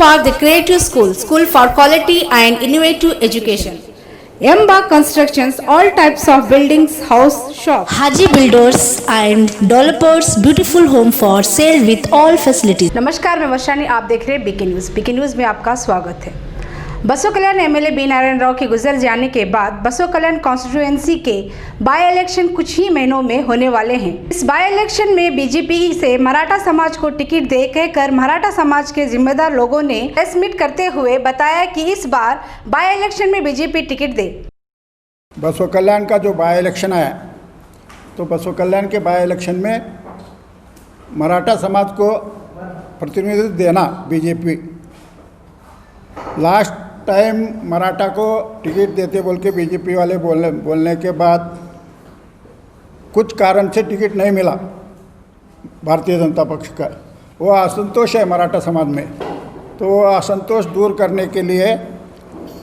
for the Creative School, School for Quality and Innovative Education. Emba Constructions, all types of buildings, house, shop. Haji Builders and Developers, beautiful home for sale with all facilities. नमस्कार, मैं वर्षानी, आप देख रहे हैं BK news. BK news में आपका स्वागत है। बसों कल्याण एमएलए बी नारायण राव के गुजर जाने के बाद बसों कल्याण कॉन्स्टिट्यूएंसी के बाय इलेक्शन कुछ ही महीनों में होने वाले हैं। इस बाय इलेक्शन में बीजेपी से मराठा समाज को टिकट दे कहकर मराठा समाज के जिम्मेदार लोगों ने प्रेस मीट करते हुए बताया कि इस बार बाय इलेक्शन में बीजेपी टिकट दे। बसों कल्याण का जो बाय इलेक्शन है, तो बसों कल्याण के बाय इलेक्शन में मराठा समाज को प्रतिनिधित्व देना बीजेपी लास्ट टाइम मराठा को टिकट देते बोल के बीजेपी वाले बोलने के बाद कुछ कारण से टिकट नहीं मिला भारतीय जनता पक्ष का। वो असंतोष है मराठा समाज में, तो वो असंतोष दूर करने के लिए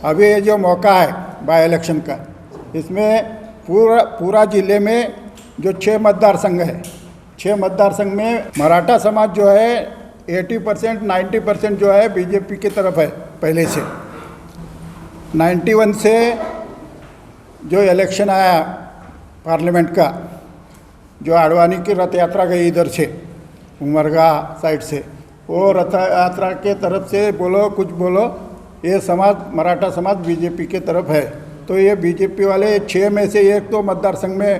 अभी ये जो मौका है बाय इलेक्शन का, इसमें पूरा ज़िले में जो 6 मतदार संघ है, 6 मतदार संघ में मराठा समाज जो है 80% 90% जो है बीजेपी की तरफ है। पहले से 91 से जो इलेक्शन आया पार्लियामेंट का, जो आडवाणी की रथ यात्रा गई इधर से उमरगा साइड से, वो रथ यात्रा के तरफ से बोलो कुछ बोलो, ये समाज मराठा समाज बीजेपी के तरफ है। तो ये बीजेपी वाले 6 में से एक तो मतदार संघ में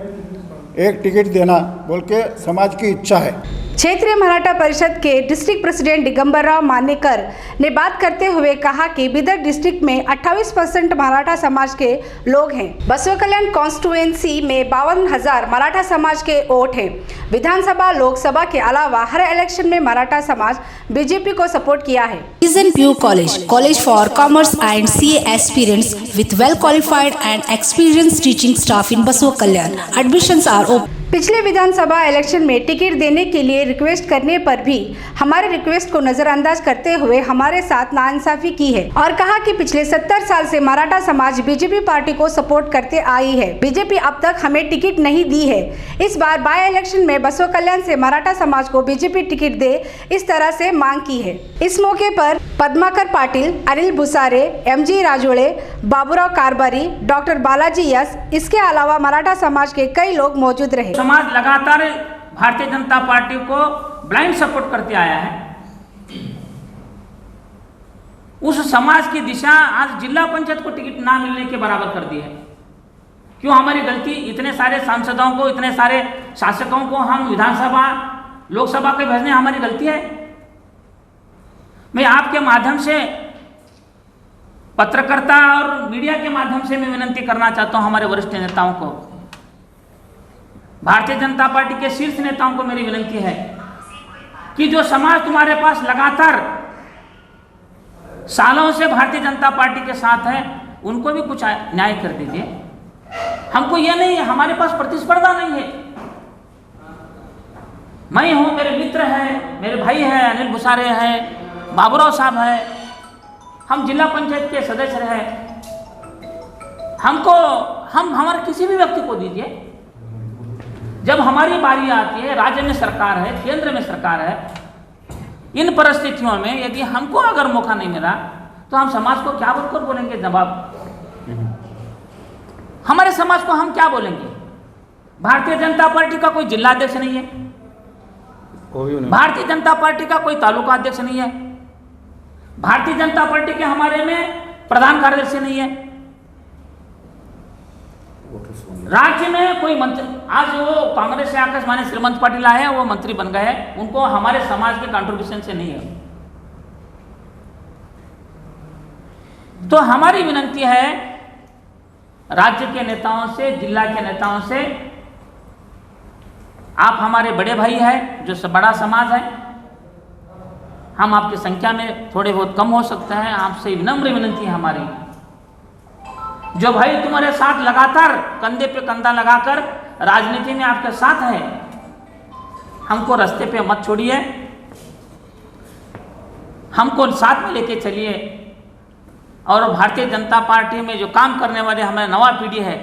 एक टिकट देना बोल के समाज की इच्छा है। क्षेत्रीय मराठा परिषद के डिस्ट्रिक्ट प्रेसिडेंट दिगंबर राव मानेकर ने बात करते हुए कहा कि बिदर डिस्ट्रिक्ट में 28% मराठा समाज के लोग हैं। बसवा कल्याण कॉन्स्टिट्यूएंसी में 52,000 मराठा समाज के वोट हैं। विधानसभा लोकसभा के अलावा हर इलेक्शन में मराठा समाज बीजेपी को सपोर्ट किया है। Vision Pure College for Commerce and CA aspirants with well qualified and experienced teaching staff in Baswa Kalyan. Admissions are open. पिछले विधानसभा इलेक्शन में टिकट देने के लिए रिक्वेस्ट करने पर भी हमारे रिक्वेस्ट को नजरअंदाज करते हुए हमारे साथ नाइंसाफी की है और कहा कि पिछले 70 साल से मराठा समाज बीजेपी पार्टी को सपोर्ट करते आई है। बीजेपी अब तक हमें टिकट नहीं दी है। इस बार बाय इलेक्शन में बसवा कल्याण से मराठा समाज को बीजेपी टिकट दे, इस तरह से मांग की है। इस मौके पर पद्माकर पाटिल, अनिल भुसारे, MG राजोड़े, बाबूराव कारबारी, डॉक्टर बालाजी यस, इसके अलावा मराठा समाज के कई लोग मौजूद रहे। समाज लगातार भारतीय जनता पार्टी को ब्लाइंड सपोर्ट करते आया है। उस समाज की दिशा आज जिला पंचायत को टिकट ना मिलने के बराबर कर दी है। क्यों हमारी गलती? इतने सारे सांसदों को, इतने सारे शासकों को हम विधानसभा लोकसभा के भेजने हमारी गलती है। मैं आपके माध्यम से पत्रकारिता और मीडिया के माध्यम से मैं विनती करना चाहता हूं हमारे वरिष्ठ नेताओं को, भारतीय जनता पार्टी के शीर्ष नेताओं को मेरी विनती है कि जो समाज तुम्हारे पास लगातार सालों से भारतीय जनता पार्टी के साथ है, उनको भी कुछ न्याय कर दीजिए। हमको यह नहीं है, हमारे पास प्रतिस्पर्धा नहीं है। मैं हूं, मेरे मित्र हैं, मेरे भाई हैं, अनिल भुसारे हैं, बाबूराव साहब हैं, हम जिला पंचायत के सदस्य हैं। हमको हमारे किसी भी व्यक्ति को दीजिए। जब हमारी बारी आती है, राज्य में सरकार है, केंद्र में सरकार है, इन परिस्थितियों में यदि हमको अगर मौका नहीं मिला तो हम समाज को क्या बोलकर बोलेंगे जवाब? हमारे समाज को हम क्या बोलेंगे? भारतीय जनता पार्टी का कोई जिला अध्यक्ष नहीं है, भारतीय जनता पार्टी का कोई तालुका अध्यक्ष नहीं है, भारतीय जनता पार्टी के हमारे में प्रधान कार्यदर्शी नहीं है, राज्य में कोई मंत्री, आज वो कांग्रेस से आकर माने श्रीमंत पाटिल आए हैं, वो मंत्री बन गए हैं, उनको हमारे समाज के कंट्रीब्यूशन से नहीं है। तो हमारी विनती है राज्य के नेताओं से, जिला के नेताओं से, आप हमारे बड़े भाई हैं, जो बड़ा समाज है, हम आपकी संख्या में थोड़े बहुत कम हो सकते हैं, आपसे विनम्र विनती है हमारी, जो भाई तुम्हारे साथ लगातार कंधे पे कंधा लगाकर राजनीति में आपके साथ है, हमको रास्ते पे मत छोड़िए, हमको साथ में लेके चलिए। और भारतीय जनता पार्टी में जो काम करने वाले हमारे नवा पीढ़ी है,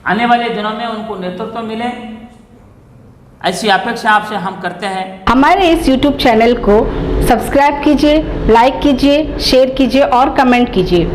आने वाले दिनों में उनको नेतृत्व मिले, ऐसी अपेक्षा आपसे हम करते हैं। हमारे इस YouTube चैनल को सब्सक्राइब कीजिए, लाइक कीजिए, शेयर कीजिए और कमेंट कीजिए।